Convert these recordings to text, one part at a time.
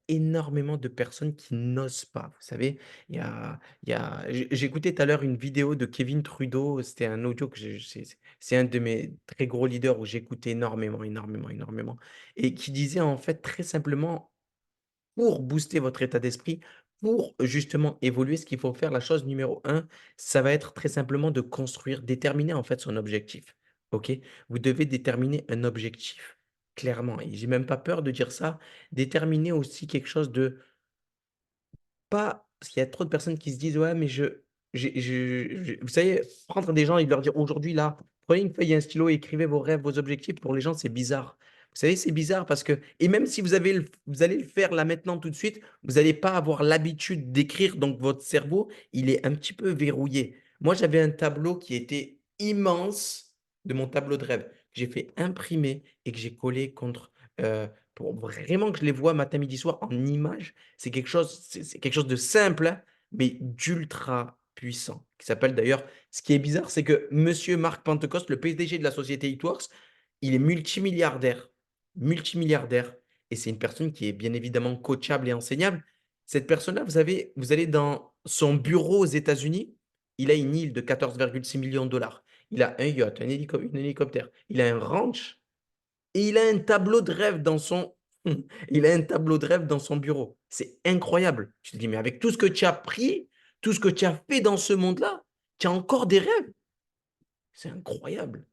énormément de personnes qui n'osent pas. Vous savez, j'ai écouté tout à l'heure une vidéo de Kevin Trudeau, c'était un audio que j'ai c'est un de mes très gros leaders où j'écoute énormément, énormément, énormément et qui disait en fait très simplement pour booster votre état d'esprit, pour justement évoluer, ce qu'il faut faire, la chose numéro un, ça va être très simplement de construire, déterminer en fait son objectif. OK? Vous devez déterminer un objectif, clairement et j'ai même pas peur de dire ça. Déterminer aussi quelque chose de pas parce qu'il y a trop de personnes qui se disent: «Ouais, mais je» vous savez, prendre des gens et leur dire: «Aujourd'hui, là, prenez une feuille et un stylo et écrivez vos rêves, vos objectifs», pour les gens, c'est bizarre. Vous savez, c'est bizarre parce que et même si vous allez le faire là, maintenant, tout de suite, vous allez pas avoir l'habitude d'écrire, donc votre cerveau, il est un petit peu verrouillé. Moi, j'avais un tableau qui était immense de mon tableau de rêve, que j'ai fait imprimer et que j'ai collé contre, pour vraiment que je les vois matin, midi, soir en images. C'est quelque chose de simple, hein, mais d'ultra puissant, qui s'appelle d'ailleurs ce qui est bizarre, c'est que monsieur Marc Pentecoste, le PDG de la société It il est multimilliardaire, multimilliardaire et c'est une personne qui est bien évidemment coachable et enseignable. Cette personne-là, vous allez dans son bureau aux États-Unis, il a une île de 14,6 millions de dollars. Il a un yacht, un hélicoptère, il a un ranch et il a un tableau de rêve dans son il a un tableau de rêve dans son bureau. C'est incroyable. Tu te dis: «Mais avec tout ce que tu as pris, tout ce que tu as fait dans ce monde-là, tu as encore des rêves?» C'est incroyable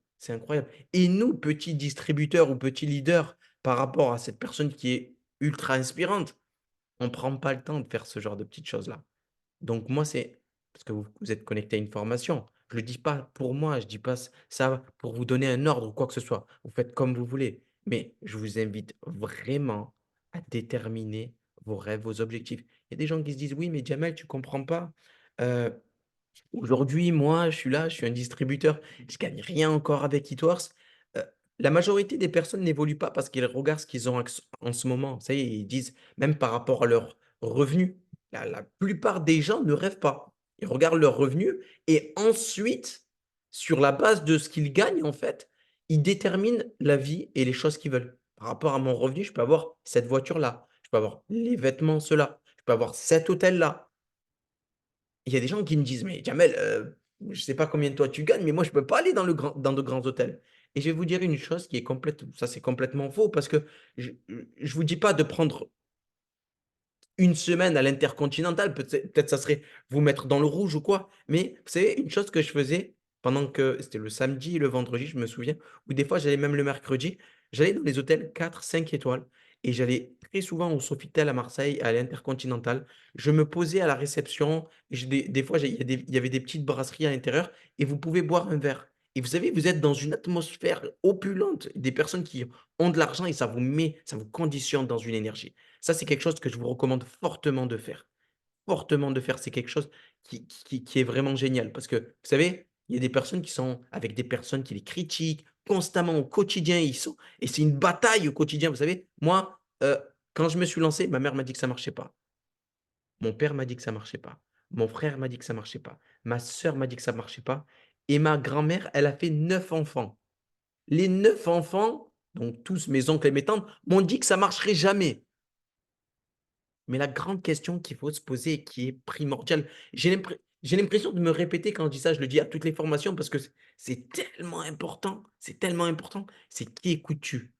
et nous, petits distributeurs ou petits leaders, par rapport à cette personne qui est ultra inspirante, on prend pas le temps de faire ce genre de petites choses-là. Donc moi, c'est parce que vous êtes connecté à une formation. Je le dis pas pour moi, je dis pas ça pour vous donner un ordre ou quoi que ce soit. Vous faites comme vous voulez. Mais je vous invite vraiment à déterminer vos rêves, vos objectifs. Il y a des gens qui se disent: «Oui, mais Jamel, tu comprends pas. Heu, aujourd'hui, moi, je suis là, je suis un distributeur, je gagne rien encore avec Eatworks». Heu, la majorité des personnes n'évoluent pas parce qu'ils regardent ce qu'ils ont en ce moment. Ça y est, ils disent même par rapport à leurs revenus. La plupart des gens ne rêvent pas. Ils regardent leurs revenus et ensuite, sur la base de ce qu'ils gagnent, en fait, ils déterminent la vie et les choses qu'ils veulent. Par rapport à mon revenu, je peux avoir cette voiture-là, je peux avoir les vêtements, ceux-là, je peux avoir cet hôtel-là. Il y a des gens qui me disent: «Mais Jamel, je sais pas combien toi tu gagnes, mais moi je peux pas aller dans de grands hôtels» et je vais vous dire une chose qui est ça c'est complètement faux parce que je vous dis pas de prendre une semaine à l'Intercontinental, peut-être ça serait vous mettre dans le rouge ou quoi, mais vous savez une chose que je faisais pendant que c'était le samedi et le vendredi, je me souviens, ou des fois j'allais même le mercredi, j'allais dans les hôtels 4, 5 étoiles et j'allais très souvent au Sofitel à Marseille, à l'Intercontinental. Je me posais à la réception, des fois il y avait des petites brasseries à l'intérieur et vous pouvez boire un verre et vous savez, vous êtes dans une atmosphère opulente, des personnes qui ont de l'argent et ça vous conditionne dans une énergie. Ça, c'est quelque chose que je vous recommande fortement de faire. Fortement de faire, c'est quelque chose qui est vraiment génial parce que, vous savez, il y a des personnes qui sont avec des personnes qui les critiquent constamment au quotidien, ils sont et c'est une bataille au quotidien. Vous savez, moi, quand je me suis lancé, ma mère m'a dit que ça marchait pas. Mon père m'a dit que ça marchait pas. Mon frère m'a dit que ça marchait pas. Ma sœur m'a dit que ça marchait pas et ma grand-mère, elle a fait 9 enfants. Les 9 enfants, donc tous mes oncles et mes tantes, m'ont dit que ça marcherait jamais. Mais la grande question qu'il faut se poser et qui est primordiale, j'ai l'impression de me répéter quand je dis ça, je le dis à toutes les formations parce que c'est tellement important, c'est qui écoutes-tu?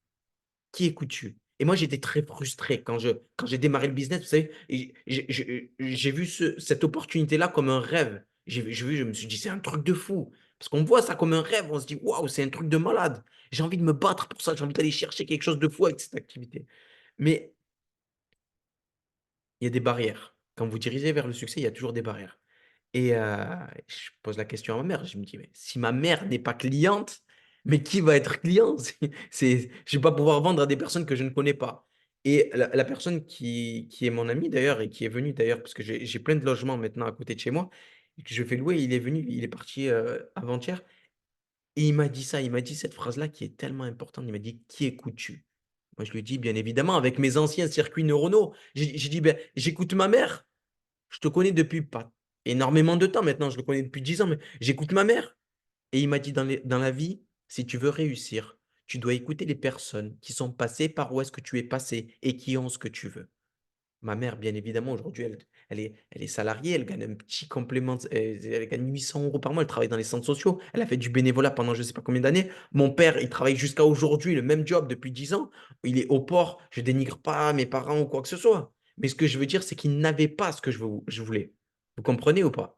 Qui écoutes-tu? Et moi, j'étais très frustré quand j'ai démarré le business, vous savez? Et j'ai vu cette opportunité-là comme un rêve. J'ai vu, je me suis dit: «C'est un truc de fou». Parce qu'on voit ça comme un rêve, on se dit: «Waouh, c'est un truc de malade». J'ai envie de me battre pour ça, j'ai envie d'aller chercher quelque chose de fou avec cette activité. Mais il y a des barrières. Quand vous dirigez vers le succès, il y a toujours des barrières et je pose la question à ma mère, je me dis: «Mais si ma mère n'est pas cliente, mais qui va être client?» Je vais pas pouvoir vendre à des personnes que je ne connais pas et la personne qui est mon ami d'ailleurs et qui est venue d'ailleurs parce que j'ai plein de logements maintenant à côté de chez moi et que je fais louer, il est venu, il est parti, avant-hier et il m'a dit ça, il m'a dit cette phrase-là qui est tellement importante, il m'a dit: «Qui écoutes-tu?» Moi je lui ai dit: «Bien évidemment avec mes anciens circuits neuronaux». J'ai dit: «Beh, j'écoute ma mère». Je te connais depuis pas énormément de temps maintenant, je le connais depuis 10 ans, mais j'écoute ma mère et il m'a dit: «Dans la vie, si tu veux réussir, tu dois écouter les personnes qui sont passées par où est-ce que tu es passé et qui ont ce que tu veux». Ma mère, bien évidemment, aujourd'hui, elle est salariée, elle gagne un petit complément, elle gagne 800 € par mois, elle travaille dans les centres sociaux. Elle a fait du bénévolat pendant je ne sais pas combien d'années. Mon père, il travaille jusqu'à aujourd'hui le même job depuis 10 ans. Il est au port. Je dénigre pas mes parents ou quoi que ce soit. Mais ce que je veux dire, c'est qu'ils n'avaient pas ce que je voulais. Vous comprenez ou pas?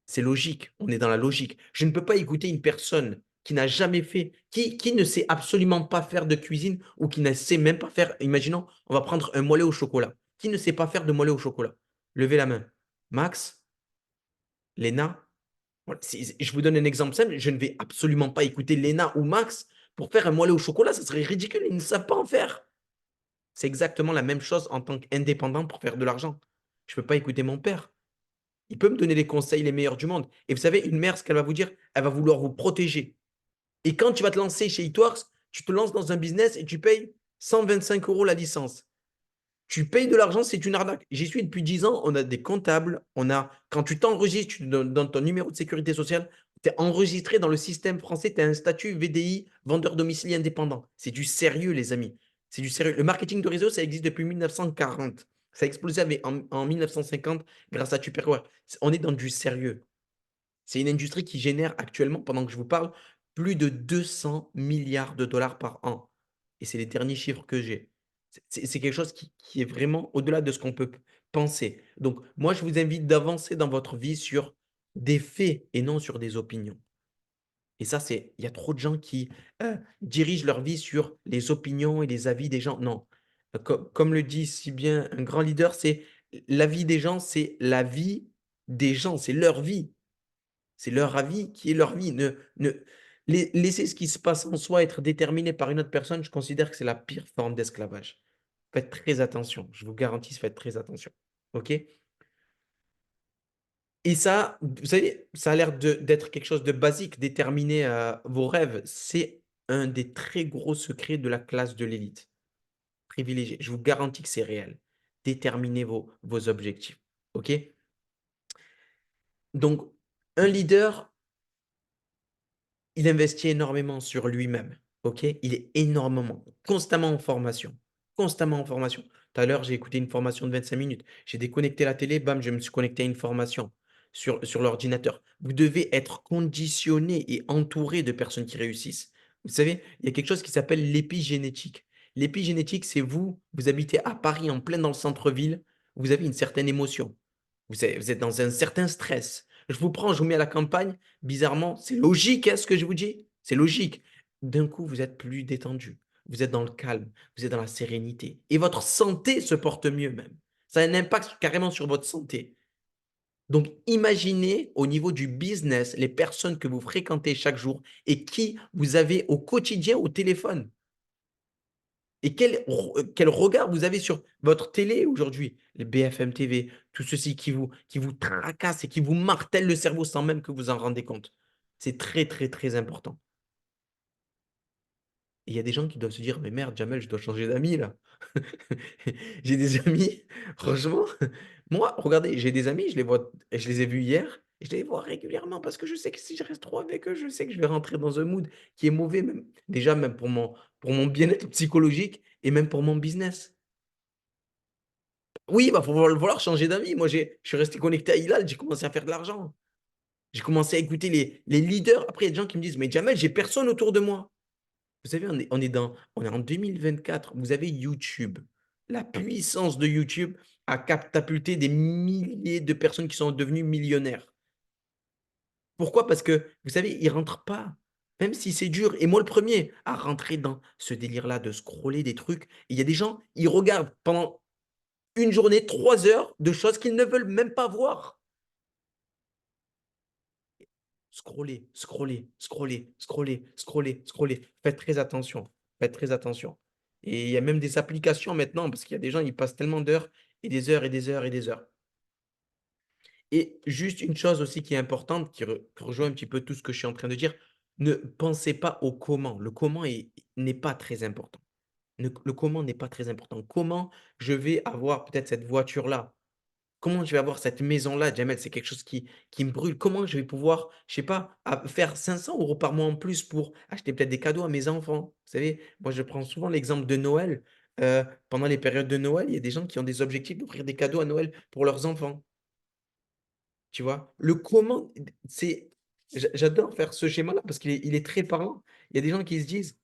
C'est logique, on est dans la logique. Je ne peux pas écouter une personne qui n'a jamais fait, qui ne sait absolument pas faire de cuisine ou qui ne sait même pas faire, imaginons, on va prendre un moelleux au chocolat. Qui ne sait pas faire de moelleux au chocolat? Levez la main. Max, Léna, voilà, je vous donne un exemple simple, je ne vais absolument pas écouter Léna ou Max pour faire un moelleux au chocolat, ça serait ridicule, ils ne savent pas en faire. C'est exactement la même chose en tant qu'indépendant pour faire de l'argent. Je ne peux pas écouter mon père. Il peut me donner les conseils les meilleurs du monde. Et vous savez, une mère, ce qu'elle va vous dire, elle va vouloir vous protéger. Et quand tu vas te lancer chez Eatworks, tu te lances dans un business et tu payes 125 € la licence. Tu payes de l'argent, c'est une arnaque. J'y suis depuis 10 ans, on a des comptables, quand tu t'enregistres, tu donnes ton numéro de sécurité sociale, tu es enregistré dans le système français, tu as un statut VDI, vendeur domicilié indépendant. C'est du sérieux, les amis. C'est du sérieux. Le marketing de réseau, ça existe depuis 1940. Ça a explosé en 1950 grâce à Tupperware. On est dans du sérieux. C'est une industrie qui génère actuellement, pendant que je vous parle, plus de 200 milliards de dollars par an. Et c'est les derniers chiffres que j'ai. C'est quelque chose qui est vraiment au-delà de ce qu'on peut penser. Donc, moi, je vous invite d'avancer dans votre vie sur des faits et non sur des opinions. Et ça, il y a trop de gens qui dirigent leur vie sur les opinions et les avis des gens. Non. Comme le dit si bien un grand leader, c'est l'avis des gens, c'est la vie des gens, c'est leur vie. C'est leur avis qui est leur vie. Laisser ce qui se passe en soi être déterminé par une autre personne, je considère que c'est la pire forme d'esclavage. Faites très attention, je vous garantis, faites très attention. OK? Et ça, vous savez, ça a l'air d'être quelque chose de basique, déterminer vos rêves. C'est un des très gros secrets de la classe de l'élite. Privilégié. Je vous garantis que c'est réel. Déterminez vos objectifs. OK? Donc, un leader, il investit énormément sur lui-même, OK? Il est constamment en formation, constamment en formation. Tout à l'heure, j'ai écouté une formation de 25 minutes. J'ai déconnecté la télé, bam, je me suis connecté à une formation sur l'ordinateur. Vous devez être conditionné et entouré de personnes qui réussissent. Vous savez, il y a quelque chose qui s'appelle l'épigénétique. L'épigénétique, c'est vous habitez à Paris, en plein dans le centre-ville, vous avez une certaine émotion. Vous êtes dans un certain stress. Je vous prends, je vous mets à la campagne. Bizarrement, c'est logique, hein, ce que je vous dis. C'est logique. D'un coup, vous êtes plus détendu. Vous êtes dans le calme. Vous êtes dans la sérénité. Et votre santé se porte mieux même. Ça a un impact carrément sur votre santé. Donc, imaginez au niveau du business les personnes que vous fréquentez chaque jour et qui vous avez au quotidien au téléphone. Et quel regard vous avez sur votre télé aujourd'hui? Les BFM TV, tout ceci qui vous tracasse et qui vous martèle le cerveau sans même que vous en rendez compte. C'est très, très, très important. Et il y a des gens qui doivent se dire: «Mais merde, Jamel, je dois changer d'amis là». J'ai des amis, franchement, moi, regardez, j'ai des amis, je les ai vus hier et je les vois régulièrement parce que je sais que si je reste trop avec eux, je sais que je vais rentrer dans un mood qui est mauvais, même déjà même pour mon bien-être psychologique et même pour mon business. Oui, bah, faut falloir changer d'avis. Moi, je suis resté connecté à Hilal, j'ai commencé à faire de l'argent. J'ai commencé à écouter les leaders. Après, il y a des gens qui me disent: «Mais Jamel, j'ai personne autour de moi». Vous savez, on est en 2024. Vous avez YouTube. La puissance de YouTube a catapulté des milliers de personnes qui sont devenues millionnaires. Pourquoi? Parce que, vous savez, ils rentrent pas, même si c'est dur et moi le premier, à rentrer dans ce délire-là de scroller des trucs. Il y a des gens, ils regardent pendant une journée, 3 heures de choses qu'ils ne veulent même pas voir. Scroller, scroller, scroller, scroller, scroller, scroller. Faites très attention, faites très attention. Et il y a même des applications maintenant parce qu'il y a des gens, ils passent tellement d'heures et des heures et des heures et des heures. Et juste une chose aussi qui est importante, qui rejoint un petit peu tout ce que je suis en train de dire, ne pensez pas au comment. Le comment n'est pas très important. Le comment n'est pas très important. Comment je vais avoir peut-être cette voiture-là? Comment je vais avoir cette maison-là, Jamel? C'est quelque chose qui me brûle. Comment je vais pouvoir, je sais pas, faire 500 € par mois en plus pour acheter peut-être des cadeaux à mes enfants? Vous savez, moi, je prends souvent l'exemple de Noël. pendant les périodes de Noël, il y a des gens qui ont des objectifs d'offrir des cadeaux à Noël pour leurs enfants. Tu vois? Le comment, c'est, j'adore faire ce schéma-là parce qu'il est très parlant. Il y a des gens qui se disent,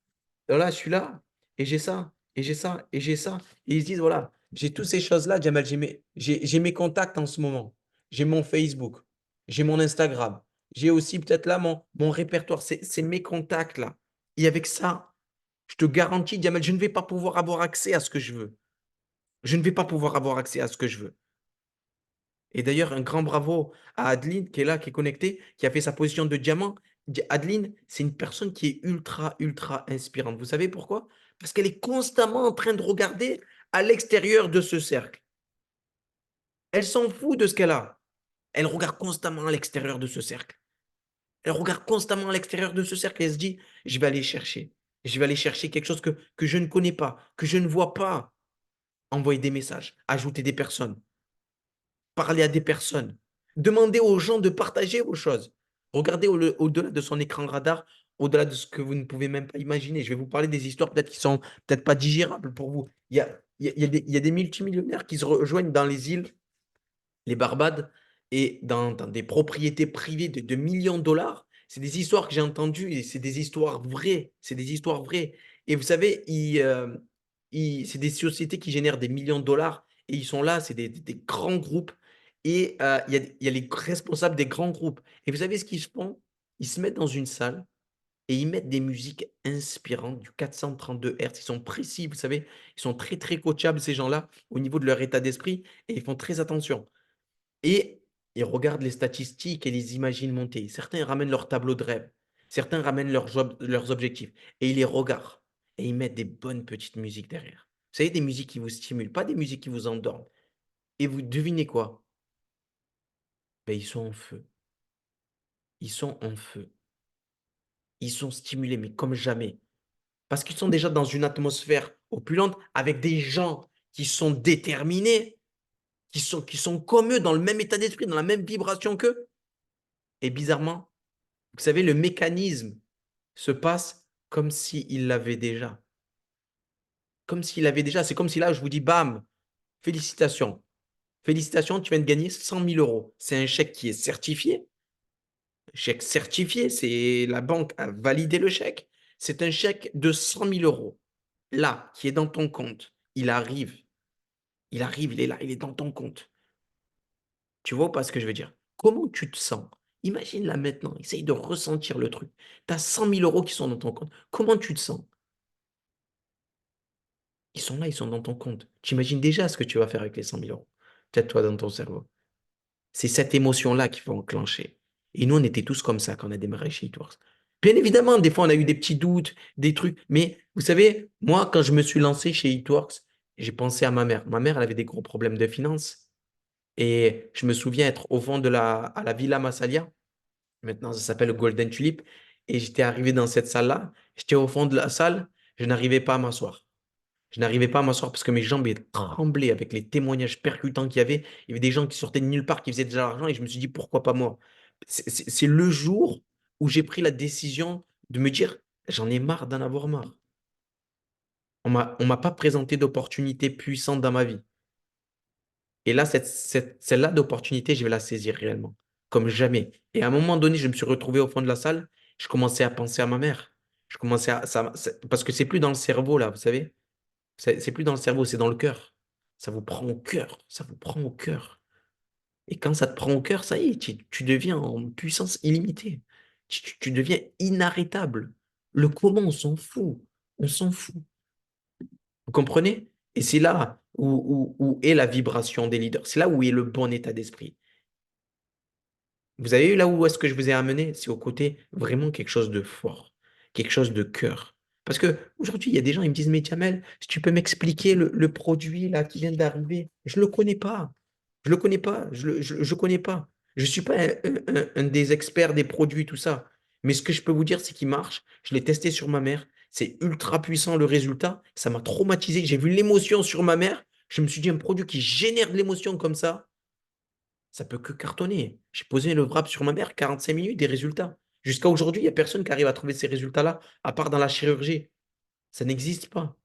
voilà, je suis là, et j'ai ça, et j'ai ça, et j'ai ça. Et ils se disent, voilà, j'ai toutes ces choses-là, Jamal, j'ai mes contacts en ce moment. J'ai mon Facebook, j'ai mon Instagram, j'ai aussi peut-être là mon répertoire, c'est mes contacts là. Et avec ça, je te garantis, Jamal, je ne vais pas pouvoir avoir accès à ce que je veux. Je ne vais pas pouvoir avoir accès à ce que je veux. Et d'ailleurs, un grand bravo à Adeline qui est là, qui est connectée, qui a fait sa position de diamant. Adeline, c'est une personne qui est ultra, ultra inspirante. Vous savez pourquoi? Parce qu'elle est constamment en train de regarder à l'extérieur de ce cercle. Elle s'en fout de ce qu'elle a. Elle regarde constamment à l'extérieur de ce cercle. Elle regarde constamment à l'extérieur de ce cercle et elle se dit, je vais aller chercher. Je vais aller chercher quelque chose que je ne connais pas, que je ne vois pas. Envoyer des messages, ajouter des personnes, parler à des personnes, demander aux gens de partager vos choses. Regardez au-delà de son écran radar, au-delà de ce que vous ne pouvez même pas imaginer. Je vais vous parler des histoires peut-être qui sont peut-être pas digérables pour vous. Il y a des multimillionnaires qui se rejoignent dans les îles, les Barbades, et dans des propriétés privées de millions de dollars. C'est des histoires que j'ai entendues et c'est des histoires vraies. C'est des histoires vraies. Et vous savez, c'est des sociétés qui génèrent des millions de dollars et ils sont là, c'est des grands groupes. Et il y a les responsables des grands groupes. Et vous savez ce qu'ils font? Ils se mettent dans une salle et ils mettent des musiques inspirantes du 432 Hz. Ils sont précis, vous savez, ils sont très, très coachables, ces gens-là, au niveau de leur état d'esprit, et ils font très attention. Et ils regardent les statistiques et les imaginent monter. Certains ramènent leur tableau de rêve. Certains ramènent leurs objectifs. Et ils les regardent. Et ils mettent des bonnes petites musiques derrière. Vous savez, des musiques qui vous stimulent, pas des musiques qui vous endorment. Et vous devinez quoi? Ben, ils sont en feu. Ils sont en feu. Ils sont stimulés, mais comme jamais. Parce qu'ils sont déjà dans une atmosphère opulente avec des gens qui sont déterminés, qui sont comme eux, dans le même état d'esprit, dans la même vibration qu'eux. Et bizarrement, vous savez, le mécanisme se passe comme s'il l'avait déjà. Comme s'il l'avait déjà. C'est comme si là, je vous dis, bam, félicitations. Félicitations, tu viens de gagner 100 000 euros. C'est un chèque qui est certifié. Chèque certifié, c'est la banque a validé le chèque. C'est un chèque de 100 000 euros. Là, qui est dans ton compte. Il arrive. Il arrive, il est là, il est dans ton compte. Tu vois pas ce que je veux dire? Comment tu te sens? Imagine là maintenant, essaye de ressentir le truc. Tu as 100 000 euros qui sont dans ton compte. Comment tu te sens? Ils sont là, ils sont dans ton compte. Tu imagines déjà ce que tu vas faire avec les 100 000 euros. Peut-être toi dans ton cerveau. C'est cette émotion-là qui va enclencher. Et nous, on était tous comme ça quand on a démarré chez Eatworks. Bien évidemment, des fois, on a eu des petits doutes, des trucs. Mais vous savez, moi, quand je me suis lancé chez Eatworks, j'ai pensé à ma mère. Ma mère, elle avait des gros problèmes de finances. Et je me souviens être au fond à la Villa Massalia. Maintenant, ça s'appelle le Golden Tulip. Et j'étais arrivé dans cette salle-là. J'étais au fond de la salle. Je n'arrivais pas à m'asseoir. Je n'arrivais pas à m'asseoir parce que mes jambes étaient tremblées avec les témoignages percutants qu'il y avait. Il y avait des gens qui sortaient de nulle part, qui faisaient déjà l'argent et je me suis dit pourquoi pas moi. C'est le jour où j'ai pris la décision de me dire j'en ai marre d'en avoir marre. On m'a pas présenté d'opportunité puissante dans ma vie. Et là, celle-là d'opportunité, je vais la saisir réellement, comme jamais. Et à un moment donné, je me suis retrouvé au fond de la salle. Je commençais à penser à ma mère. Je commençais parce que c'est plus dans le cerveau là, vous savez. C'est plus dans le cerveau, c'est dans le cœur. Ça vous prend au cœur. Ça vous prend au cœur. Et quand ça te prend au cœur, ça y est, tu deviens en puissance illimitée. Tu deviens inarrêtable. Le comment, on s'en fout. On s'en fout. Vous comprenez? Et c'est là où est la vibration des leaders. C'est là où est le bon état d'esprit. Vous avez vu là où est-ce que je vous ai amené? C'est au côté vraiment quelque chose de fort, quelque chose de cœur. Parce que aujourd'hui, il y a des gens, ils me disent, mais Jamel, si tu peux m'expliquer le produit là qui vient d'arriver, je le connais pas. Je le connais pas. Je connais pas. Je suis pas un des experts des produits, tout ça. Mais ce que je peux vous dire, c'est qu'il marche. Je l'ai testé sur ma mère. C'est ultra puissant le résultat. Ça m'a traumatisé. J'ai vu l'émotion sur ma mère. Je me suis dit, un produit qui génère de l'émotion comme ça peut que cartonner. J'ai posé le wrap sur ma mère, 45 minutes, des résultats. Jusqu'à aujourd'hui, il n'y a personne qui arrive à trouver ces résultats-là, à part dans la chirurgie. Ça n'existe pas.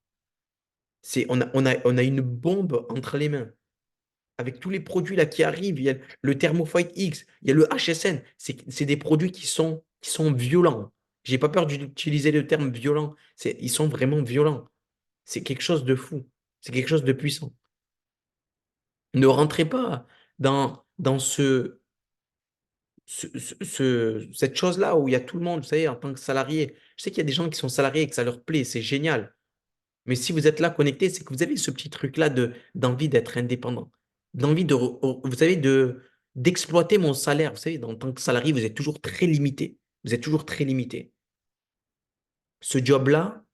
On a une bombe entre les mains. Avec tous les produits là qui arrivent, il y a le Thermofite X, il y a le HSN. C'est des produits qui sont violents. J'ai pas peur d'utiliser le terme violent. Ils sont vraiment violents. C'est quelque chose de fou. C'est quelque chose de puissant. Ne rentrez pas dans cette chose-là où il y a tout le monde, vous savez, en tant que salarié. Je sais qu'il y a des gens qui sont salariés et que ça leur plaît, c'est génial. Mais si vous êtes là connecté, c'est que vous avez ce petit truc-là d'envie d'être indépendant. D'envie vous savez, d'exploiter mon salaire. Vous savez, en tant que salarié, vous êtes toujours très limité. Vous êtes toujours très limité. Ce job-là,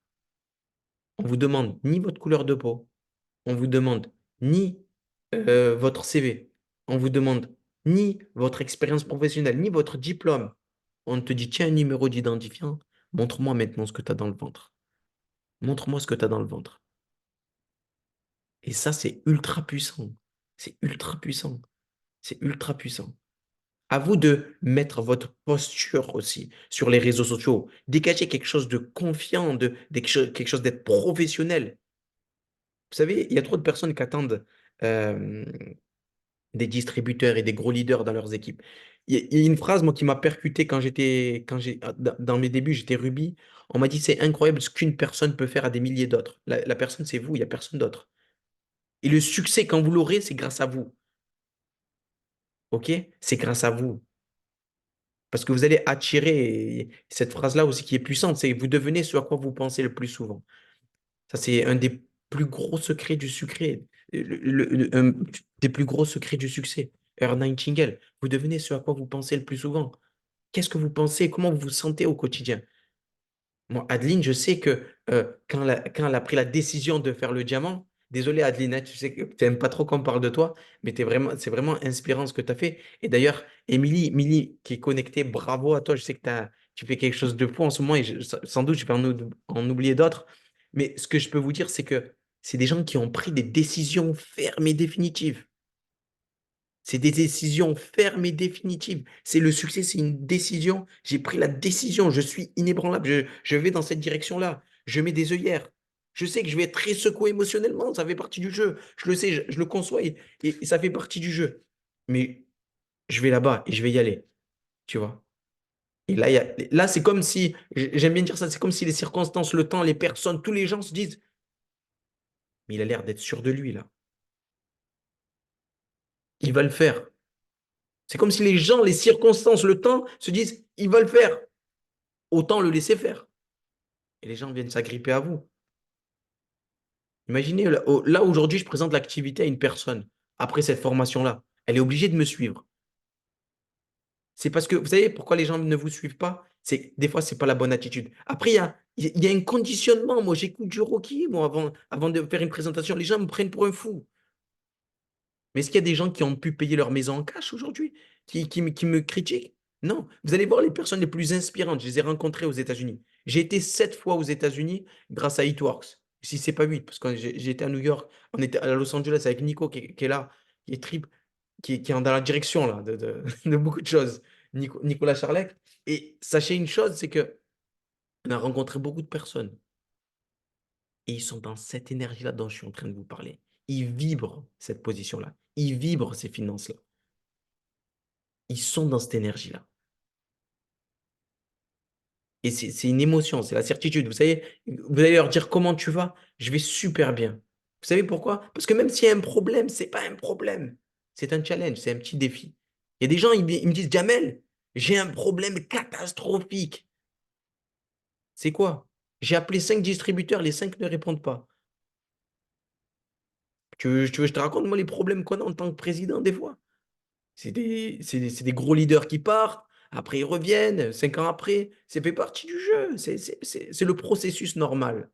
on vous demande ni votre couleur de peau, on vous demande ni votre CV, on vous demande ni votre expérience professionnelle, ni votre diplôme. On te dit, tiens, un numéro d'identifiant, montre-moi maintenant ce que tu as dans le ventre. Montre-moi ce que tu as dans le ventre. Et ça, c'est ultra puissant. C'est ultra puissant. C'est ultra puissant. À vous de mettre votre posture aussi sur les réseaux sociaux. Dégagez quelque chose de confiant, quelque chose d'être professionnel. Vous savez, il y a trop de personnes qui attendent euh, des distributeurs et des gros leaders dans leurs équipes. Il y a une phrase, moi, qui m'a percuté dans mes débuts, j'étais Ruby. On m'a dit, c'est incroyable ce qu'une personne peut faire à des milliers d'autres. La personne, c'est vous, il n'y a personne d'autre. Et le succès, quand vous l'aurez, c'est grâce à vous. OK? C'est grâce à vous. Parce que vous allez attirer cette phrase-là aussi qui est puissante, c'est vous devenez ce à quoi vous pensez le plus souvent. Ça, c'est un des plus gros secrets du succès, un des plus gros secrets du succès. Earl Nightingale, vous devenez ce à quoi vous pensez le plus souvent. Qu'est-ce que vous pensez? Comment vous vous sentez au quotidien? Moi, Adeline, je sais que quand elle a pris la décision de faire le diamant, désolé Adeline, hein, tu sais que tu n'aimes pas trop qu'on parle de toi, mais c'est vraiment inspirant ce que tu as fait. Et d'ailleurs, Émilie qui est connectée, bravo à toi. Je sais que tu fais quelque chose de fou en ce moment et sans doute je vais en oublier d'autres. Mais ce que je peux vous dire, c'est que c'est des gens qui ont pris des décisions fermes et définitives. C'est des décisions fermes et définitives. C'est le succès, c'est une décision. J'ai pris la décision. Je suis inébranlable. Je vais dans cette direction-là. Je mets des œillères. Je sais que je vais être très secoué émotionnellement. Ça fait partie du jeu. Je le sais, je le conçois et ça fait partie du jeu. Mais je vais là-bas et je vais y aller. Tu vois? Et là, là c'est comme si, j'aime bien dire ça, c'est comme si les circonstances, le temps, les personnes, tous les gens se disent, mais il a l'air d'être sûr de lui, là. Il va le faire. C'est comme si les gens, les circonstances, le temps se disent, il va le faire. Autant le laisser faire. Et les gens viennent s'agripper à vous. Imaginez, là aujourd'hui, je présente l'activité à une personne après cette formation-là. Elle est obligée de me suivre. C'est parce que, vous savez pourquoi les gens ne vous suivent pas? C'est que des fois, c'est pas la bonne attitude. Après, il y a un conditionnement. Moi, j'écoute du Rocky, moi, avant de faire une présentation. Les gens me prennent pour un fou. Mais est-ce qu'il y a des gens qui ont pu payer leur maison en cash aujourd'hui, qui me critiquent? Non. Vous allez voir les personnes les plus inspirantes. Je les ai rencontrées aux États-Unis. J'ai été 7 fois aux États-Unis grâce à Eatworks. Si c'est pas 8, parce que j'ai été à New York, on était à Los Angeles avec Nico qui est là, qui est trip, qui est dans la direction là, de beaucoup de choses. Nicolas Charlec. Et sachez une chose, c'est que on a rencontré beaucoup de personnes. Et ils sont dans cette énergie-là dont je suis en train de vous parler. Ils vibrent cette position-là. Ils vibrent ces finances-là. Ils sont dans cette énergie-là. Et c'est une émotion, c'est la certitude. Vous savez, vous allez leur dire comment tu vas, je vais super bien. Vous savez pourquoi? Parce que même s'il y a un problème, c'est pas un problème. C'est un challenge, c'est un petit défi. Il y a des gens, ils me disent, Jamel, j'ai un problème catastrophique. C'est quoi? J'ai appelé 5 distributeurs, les 5 ne répondent pas. Tu veux que je te raconte, moi, les problèmes qu'on a en tant que président, des fois? C'est des gros leaders qui partent, après ils reviennent, 5 ans après. Ça fait partie du jeu. C'est le processus normal.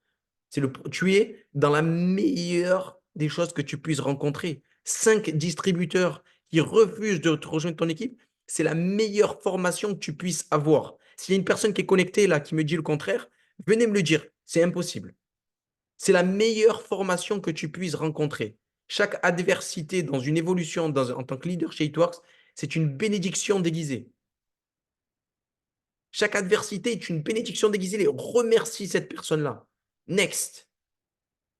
Tu es dans la meilleure des choses que tu puisses rencontrer. 5 distributeurs qui refusent de te rejoindre ton équipe, c'est la meilleure formation que tu puisses avoir. S'il y a une personne qui est connectée là, qui me dit le contraire, venez me le dire. C'est impossible. C'est la meilleure formation que tu puisses rencontrer. Chaque adversité dans une évolution en tant que leader chez Hitworks, c'est une bénédiction déguisée. Chaque adversité est une bénédiction déguisée. Remercie cette personne-là. Next.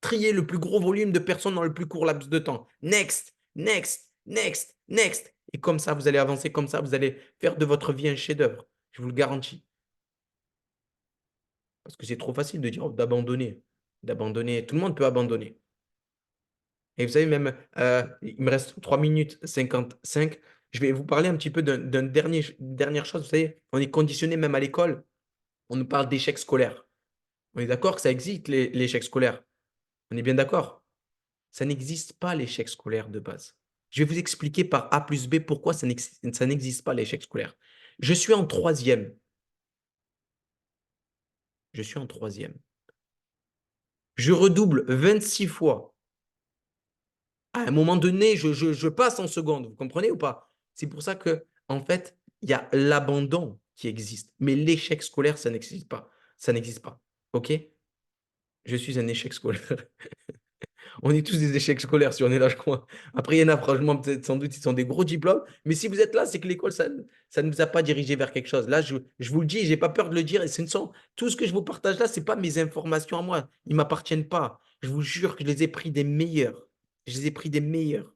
Trier le plus gros volume de personnes dans le plus court laps de temps. Next, next, next, next. Et comme ça, vous allez avancer comme ça, vous allez faire de votre vie un chef-d'œuvre. Je vous le garantis. Parce que c'est trop facile de dire d'abandonner. D'abandonner. Tout le monde peut abandonner. Et vous savez, même, il me reste 3 minutes 55. Je vais vous parler un petit peu dernière chose. Vous savez, on est conditionné même à l'école. On nous parle d'échec scolaire. On est d'accord que ça existe, l'échec scolaire. On est bien d'accord? Ça n'existe pas l'échec scolaire de base. Je vais vous expliquer par A plus B pourquoi ça n'existe pas l'échec scolaire. Je suis en troisième. Je suis en troisième. Je redouble 26 fois. À un moment donné, je passe en seconde. Vous comprenez ou pas? C'est pour ça que, en fait, il y a l'abandon qui existe. Mais l'échec scolaire, ça n'existe pas. Ça n'existe pas. OK? Je suis un échec scolaire. On est tous des échecs scolaires si on est là, je crois. Après, il y en a, franchement, peut-être sans doute, ils sont des gros diplômes. Mais si vous êtes là, c'est que l'école, ça ne nous a pas dirigé vers quelque chose. Là, je vous le dis, je n'ai pas peur de le dire. Et tout ce que je vous partage là, ce n'est pas mes informations à moi. Ils ne m'appartiennent pas. Je vous jure que je les ai pris des meilleurs. Je les ai pris des meilleurs.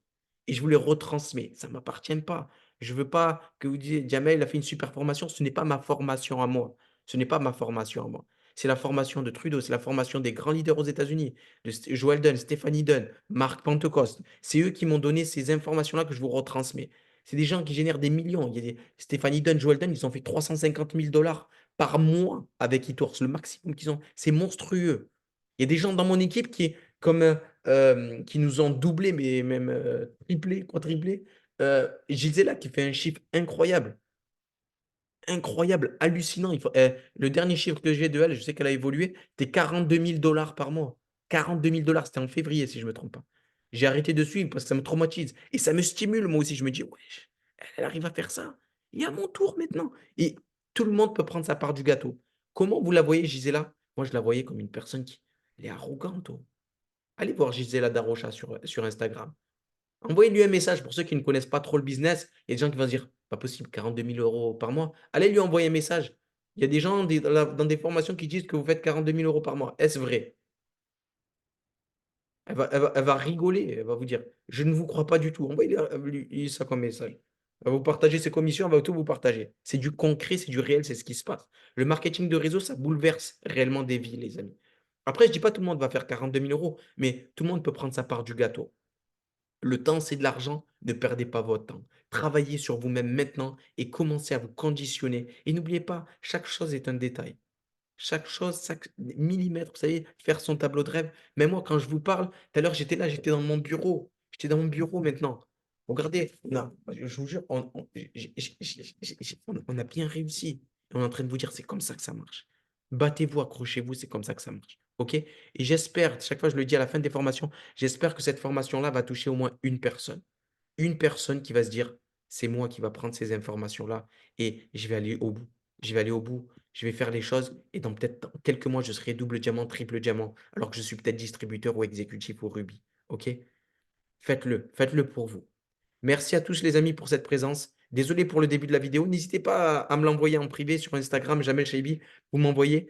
Et je vous les retransmets. Ça ne m'appartient pas. Je ne veux pas que vous disiez, Jamel a fait une super formation. Ce n'est pas ma formation à moi. Ce n'est pas ma formation à moi. C'est la formation de Trudeau, c'est la formation des grands leaders aux États-Unis, de Joel Dunn, Stéphanie Dunn, Marc Pentecoste. C'est eux qui m'ont donné ces informations-là que je vous retransmets. C'est des gens qui génèrent des millions. Il y a Stéphanie Dunn, Joel Dunn, ils ont fait 350 000 dollars par mois avec eTours, le maximum qu'ils ont. C'est monstrueux. Il y a des gens dans mon équipe qui nous ont doublé, mais même triplé, quadruplé. Gisela qui fait un chiffre incroyable. Incroyable, hallucinant. Le dernier chiffre que j'ai de elle, je sais qu'elle a évolué, c'était 42 000 dollars par mois. 42 000 dollars, c'était en février, si je ne me trompe pas. J'ai arrêté de suivre parce que ça me traumatise. Et ça me stimule, moi aussi. Je me dis, wesh, elle arrive à faire ça. Et à mon tour maintenant. Et tout le monde peut prendre sa part du gâteau. Comment vous la voyez, Gisela? Moi, je la voyais comme une personne qui elle est arrogante. Oh. Allez voir Gisela Darocha sur Instagram. Envoyez-lui un message pour ceux qui ne connaissent pas trop le business. Il y a des gens qui vont se dire, pas possible, 42 000 euros par mois. Allez lui envoyer un message. Il y a des gens dans des formations qui disent que vous faites 42 000 euros par mois. Est-ce vrai? Elle va rigoler. Elle va vous dire, je ne vous crois pas du tout. Envoyez-lui ça comme message. Elle va vous partager ses commissions, elle va tout vous partager. C'est du concret, c'est du réel, c'est ce qui se passe. Le marketing de réseau, ça bouleverse réellement des vies, les amis. Après, je ne dis pas tout le monde va faire 42 000 euros, mais tout le monde peut prendre sa part du gâteau. Le temps, c'est de l'argent. Ne perdez pas votre temps. Travaillez sur vous-même maintenant et commencez à vous conditionner. Et n'oubliez pas, chaque chose est un détail. Chaque chose, chaque millimètre, vous savez, faire son tableau de rêve. Mais moi, quand je vous parle, tout à l'heure, j'étais là, j'étais dans mon bureau. J'étais dans mon bureau maintenant. Regardez, je vous jure, on a bien réussi. On est en train de vous dire, c'est comme ça que ça marche. Battez-vous, accrochez-vous, c'est comme ça que ça marche. OK? Et j'espère, chaque fois je le dis à la fin des formations, j'espère que cette formation-là va toucher au moins une personne. Une personne qui va se dire, c'est moi qui va prendre ces informations-là et je vais aller au bout. Je vais aller au bout, je vais faire les choses et dans peut-être quelques mois, je serai double diamant, triple diamant, alors que je suis peut-être distributeur ou exécutif ou rubis. OK? Faites-le pour vous. Merci à tous les amis pour cette présence. Désolé pour le début de la vidéo. N'hésitez pas à me l'envoyer en privé sur Instagram, Jamel Chaibi. Vous m'envoyez.